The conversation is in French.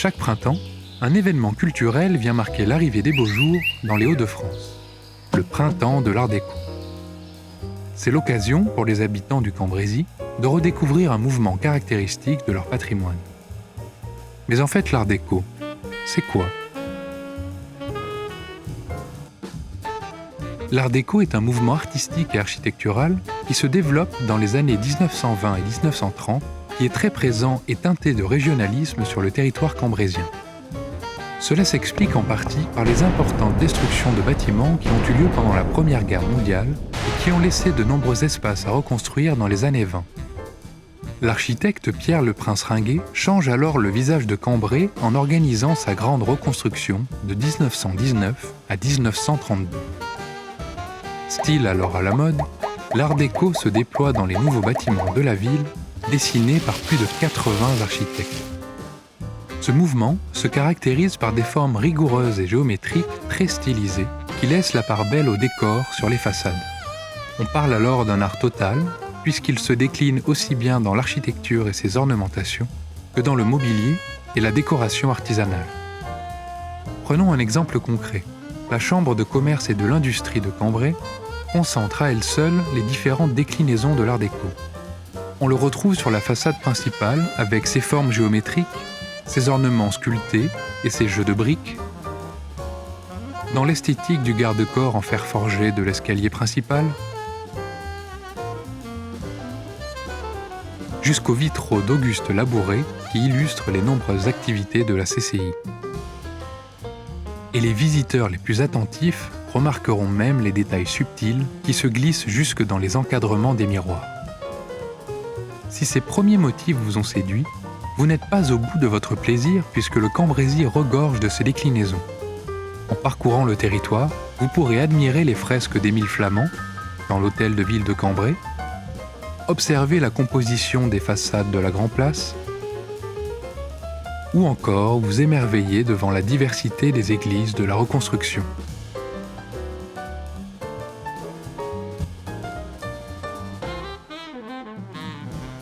Chaque printemps, un événement culturel vient marquer l'arrivée des beaux jours dans les Hauts-de-France. Le printemps de l'Art déco. C'est l'occasion pour les habitants du Cambrésis de redécouvrir un mouvement caractéristique de leur patrimoine. Mais en fait, l'Art déco, c'est quoi ? L'Art déco est un mouvement artistique et architectural qui se développe dans les années 1920 et 1930, qui est très présent et teinté de régionalisme sur le territoire cambrésien. Cela s'explique en partie par les importantes destructions de bâtiments qui ont eu lieu pendant la Première Guerre mondiale et qui ont laissé de nombreux espaces à reconstruire dans les années 20. L'architecte Pierre Le Prince-Ringuet change alors le visage de Cambrai en organisant sa grande reconstruction de 1919 à 1932. Style alors à la mode, l'Art déco se déploie dans les nouveaux bâtiments de la ville, dessinés par plus de 80 architectes. Ce mouvement se caractérise par des formes rigoureuses et géométriques très stylisées qui laissent la part belle au décor sur les façades. On parle alors d'un art total, puisqu'il se décline aussi bien dans l'architecture et ses ornementations que dans le mobilier et la décoration artisanale. Prenons un exemple concret. La Chambre de commerce et de l'industrie de Cambrai concentre à elle seule les différentes déclinaisons de l'Art déco. On le retrouve sur la façade principale avec ses formes géométriques, ses ornements sculptés et ses jeux de briques, dans l'esthétique du garde-corps en fer forgé de l'escalier principal, jusqu'aux vitraux d'Auguste Labouret qui illustrent les nombreuses activités de la CCI. Et les visiteurs les plus attentifs remarqueront même les détails subtils qui se glissent jusque dans les encadrements des miroirs. Si ces premiers motifs vous ont séduit, vous n'êtes pas au bout de votre plaisir puisque le Cambrésis regorge de ces déclinaisons. En parcourant le territoire, vous pourrez admirer les fresques d'Émile Flamand dans l'hôtel de ville de Cambrai, observer la composition des façades de la Grand Place, ou encore vous émerveiller devant la diversité des églises de la reconstruction.